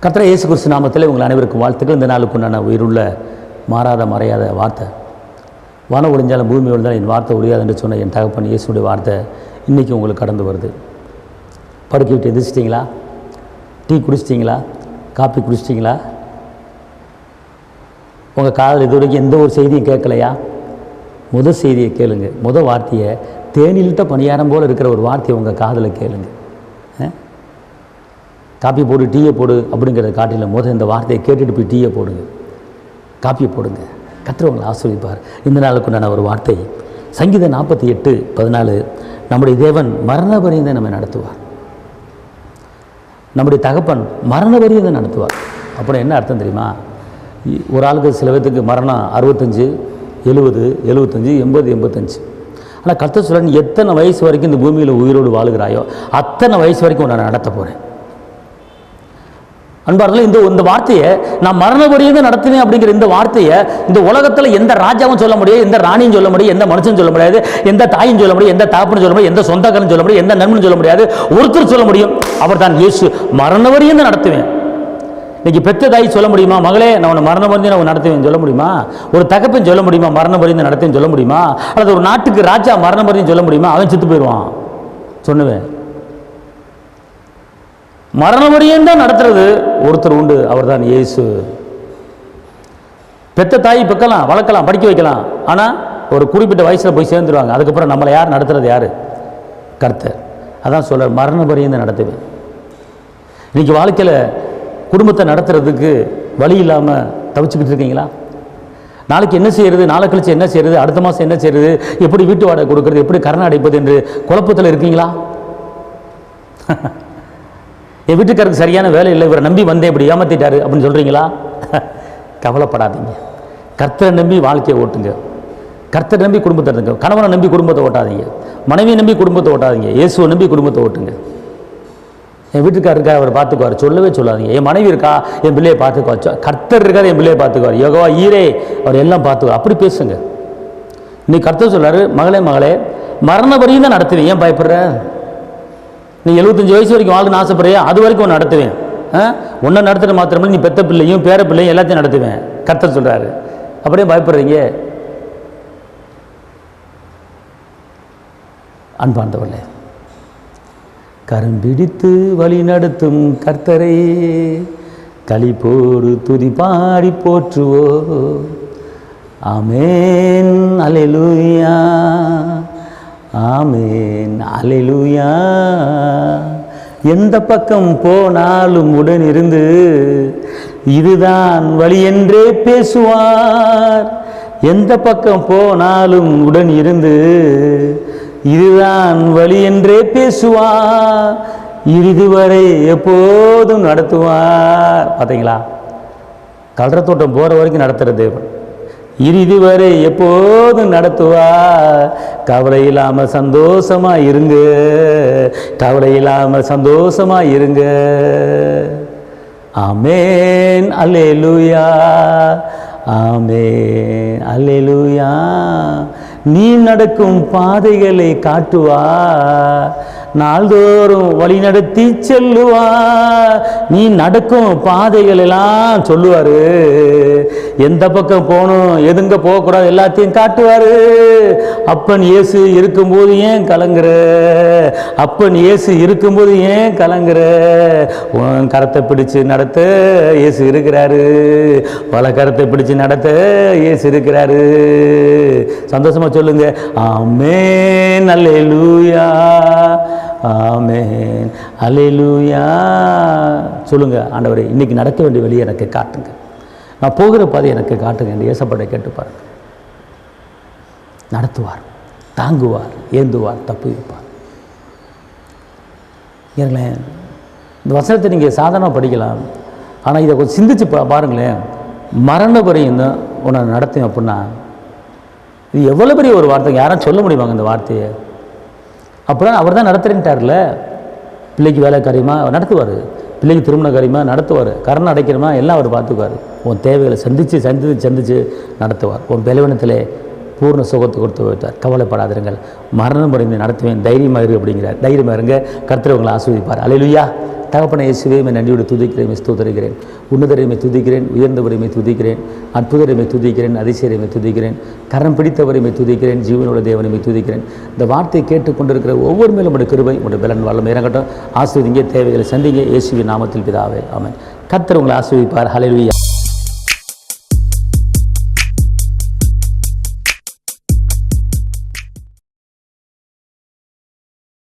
கர்த்தர் இயேசு கிறிஸ்து நாமத்தில் உங்கள் அனைவருக்கும் வாழ்த்துக்கள். இந்த நாளுக்கு உண்டான உயிருள்ள மாறாத மறையாத வார்த்தை. வானம் ஒழிஞ்சாலும் பூமி ஒழிஞ்சாலும் என் வார்த்தை ஒழியாது என்று சொன்ன என் தகப்பன் இயேசுடைய வார்த்தை இன்றைக்கி உங்களுக்கு கடந்து வருது. படுக்கை விட்டு எந்திரிச்சிட்டிங்களா? டீ குடிச்சிட்டிங்களா? காப்பி குடிச்சிட்டிங்களா? உங்கள் காதில் இது வரைக்கும் எந்த ஒரு செய்தியும் கேட்கலையா? முதல் செய்தியை கேளுங்க. முதல் வார்த்தையை தேனிலிட்ட பணியாரம் போல் இருக்கிற ஒரு வார்த்தையை உங்கள் காதில் கேளுங்க. காப்பி போடு, டீயை போடு அப்படிங்கிறத காட்டில் முதல் இந்த வார்த்தையை கேட்டுட்டு போய் டீயை போடுங்க, காப்பியை போடுங்க. கர்த்தர் உங்களை ஆசீர்வதிப்பார். இந்த நாளுக்கு நான் ஒரு வார்த்தை, சங்கீதம் 48:14, நம்முடைய தேவன் மரண பரியந்தம் நம்மை நடத்துவார். நம்முடைய தகப்பன் மரண பரியந்தம் நடத்துவார். அப்புறம் என்ன அர்த்தம் தெரியுமா? ஒரு ஆளுக்கு சில பேத்துக்கு மரணம் 65, 70, 75, 80, 85. ஆனால் கர்த்தர் சொல்ல, நீ எத்தனை வயசு வரைக்கும் இந்த பூமியில் உயிரோடு வாழுகிறாயோ அத்தனை வயசு வரைக்கும் நான் நடத்த போகிறேன். அன்பார்களே, இந்த வார்த்தையை நான் மரணபரியந்தம் நடத்துவேன் அப்படிங்கிற இந்த வார்த்தையை இந்த உலகத்தில் எந்த ராஜாவும் சொல்ல முடியாது, எந்த ராணியும் சொல்ல முடியாது, எந்த மனுஷன் சொல்ல முடியாது, எந்த தாயும் சொல்ல முடியாது, எந்த தாப்பனும் சொல்ல முடியாது, எந்த சொந்தக்காரன் சொல்ல முடியாது, எந்த நண்பனும் சொல்ல முடியாது. ஒருத்தர் சொல்ல முடியும், அவர் தான் இயேசு. மரணபரியந்தம் நடத்துவேன். இன்னைக்கு பெற்ற தாய் சொல்ல முடியுமா, மகளே நான் உன்னை மரணபரியந்தம் நான் நடத்துவேன் சொல்ல முடியுமா? ஒரு தகப்பன் சொல்ல முடியுமா மரணபரியந்தம் நடத்துவேன் சொல்ல முடியுமா? அல்லது ஒரு நாட்டுக்கு ராஜா மரணபரியந்தம் சொல்ல முடியுமா? அவன் செத்து போயிடுவான். சொன்னுவேன். மரணபரியந்தம் நடத்துறது ஒருத்தர் உண்டு, அவர் தான் இயேசு. பெத்த தாய் பெக்கலாம், வளர்க்கலாம், படிக்க வைக்கலாம். ஆனால் ஒரு குறிப்பிட்ட வயசில் போய் சேர்ந்துருவாங்க. அதுக்கப்புறம் நம்மளை யார் நடத்துறது? யார்? கர்த்தர். அதான் சொல்ற, மரணபரியந்தம் நடத்துவேன். இன்னைக்கு வாழ்க்கையில் குடும்பத்தை நடத்துறதுக்கு வழி இல்லாமல் தவிச்சுக்கிட்டு இருக்கீங்களா? நாளைக்கு என்ன செய்யறது, நாளை கழிச்சு என்ன செய்யறது, அடுத்த மாதம் என்ன செய்யறது, எப்படி வீட்டு வாடகை கொடுக்கறது, எப்படி கரணை அடைப்பது என்று குழப்பத்தில் இருக்கீங்களா? என் வீட்டுக்காரருக்கு சரியான வேலை இல்லை, இவரை நம்பி வந்தேன், இப்படி ஏமாத்திட்டாரு அப்படின்னு சொல்கிறீங்களா? கவலைப்படாதீங்க. கர்த்தரை நம்பி வாழ்க்கையை ஓட்டுங்க. கர்த்தரை நம்பி குடும்பத்தை எடுங்க. கணவனை நம்பி குடும்பத்தை ஓட்டாதீங்க, மனைவியை நம்பி குடும்பத்தை ஓட்டாதீங்க, இயேசுவை நம்பி குடும்பத்தை ஓட்டுங்க. என் வீட்டுக்காரர் இருக்கா, அவர் பார்த்துக்குவார் சொல்லவே சொல்லாதீங்க. என் மனைவி இருக்கா, என் பிள்ளையை பார்த்துக்குவார். கர்த்தர் இருக்கார், என் பிள்ளையை பார்த்துக்குவார். யோகவா ஈரே, அவர் எல்லாம் பார்த்துக்குவார். அப்படி பேசுங்க. இன்னைக்கு கர்த்தர் சொல்றாரு, மகளே மகளே மரண வரையும் தான் நடத்துவேன், ஏன் பயப்படுற? நீ 75 வயசு வரைக்கும் வாழ்ந்து ஆசைப்படுறியா? அது வரைக்கும் உன்னை நடத்துவேன். உன்னை நடத்துகிற மாத்திரமே, நீ பெத்த பிள்ளையும் பேர பிள்ளையும் எல்லாத்தையும் நடத்துவேன். கர்த்தர் சொல்கிறாரு. அப்படியே பயப்படுறீங்க? அன்பார்ந்தவர்களே, கரும்பிடித்து வழி நடத்தும் கர்த்தரை களிப்போடு துதி பாடி போற்றுவோ. ஆமென், அல்லேலூயா, ஆமென், அல்லேலூயா. எந்த பக்கம் போனாலும் உடனிருந்து இதுதான் வழி என்றே பேசுவார். எந்த பக்கம் போனாலும் உடன் இருந்து இதுதான் வழி என்றே பேசுவார். இறுதி வரை எப்போதும் நடத்துவார். பார்த்தீங்களா? கல்ற தோட்டம் போகிற வரைக்கும் நடத்துகிற தேவன் இறுதி வரை எப்போதும் நடத்துவார். கவலை இல்லாமல் சந்தோஷமா இருங்க, கவலை இல்லாமல் சந்தோஷமா இருங்க. ஆமென், அல்லேலூயா, ஆமென், அல்லேலூயா. நீ நடக்கும் பாதைகளை காட்டுவார், நாள்தோறும் வழி நடத்தி செல்லுவார். நீ நடக்கும் பாதைகள் எல்லாம் சொல்லுவாரு. எந்த பக்கம் போகணும், எதுங்க போகக்கூடாது எல்லாத்தையும் காட்டுவாரு. அப்பன் இயேசு இருக்கும்போது ஏன் கலங்குற? அப்பன் இயேசு இருக்கும்போது ஏன் கலங்குற? உன் கரத்தை பிடிச்சு நடத்த இயேசு இருக்கிறாரு. பல கரத்தை பிடிச்சு நடத்த இயேசு இருக்கிறாரு. சந்தோஷமா சொல்லுங்க, ஆமென், அல்லேலூயா, ஆமென், அல்லேலூயா. சொல்லுங்க, ஆண்டவரே இன்னைக்கு நடக்க வேண்டிய வழியை எனக்கு காட்டுங்க, நான் போகிற பாதை எனக்கு காட்டுங்க என்று ஏசப்பட கேட்டு பாருங்க. நடத்துவார், தாங்குவார், ஏந்துவார், தப்பு வைப்பார். ஏங்களேன், இந்த வசனத்தை நீங்கள் சாதாரணமாக படிக்கலாம், ஆனால் இதை கொஞ்சம் சிந்திச்சு பாருங்களேன். மரண வரையும் தான் உன்னை நடத்தும் அப்படின்னா இது எவ்வளோ பெரிய ஒரு வார்த்தை. யாரும் சொல்ல முடியுமாங்க இந்த வார்த்தையை? அப்படின்னா அவர் தான் நடத்துறேன்ட்டார்ல. பிள்ளைக்கு வேலை காரியமாக நடத்துவார், பிள்ளைக்கு திருமண காரியமாக நடத்துவார், கரணம் அடைக்கிறமா எல்லாம் அவர் பார்த்துக்குவார். உன் தேவைகளை சந்தித்து நடத்துவார். உன் பலவீனத்திலே பூர்ண சுகத்தை கொடுத்து வைத்தார். கவலைப்படாதிருங்கள், மரணம் அடைந்து நடத்துவேன், தைரியமாக இரு அப்படிங்கிறார். தைரியமாக இருங்க, கர்த்தர் உங்களை ஆசீர்வதிப்பார். அல்லேலூயா. தகப்பனை இயேசுவே நன்றியோடு துதிக்கிறேன், ஸ்தோத்திரிக்கிறேன். உன்னதரையுமே துதிக்கிறேன், உயர்ந்தவரையுமே துதிக்கிறேன், அற்புதரையுமே துதிக்கிறேன், அதிசயரையுமே துதிக்கிறேன், கரம் பிடித்தவரையுமே துதிக்கிறேன், ஜீவனோட தேவனையுமே துதிக்கிறேன். இந்த வார்த்தையை கேட்டுக்கொண்டிருக்கிற ஒவ்வொரு மேலும் உடைய கிருபை, உடைய பலன் வல்லமை இறங்கட்டும். ஆசீர்வதிங்க, தேவைகளை சந்திங்க. இயேசுவின் நாமத்தில் பிதாவே, ஆமென். கர்த்தர் உங்களை ஆசீர்வதிப்பார். ஹல்லேலூயா.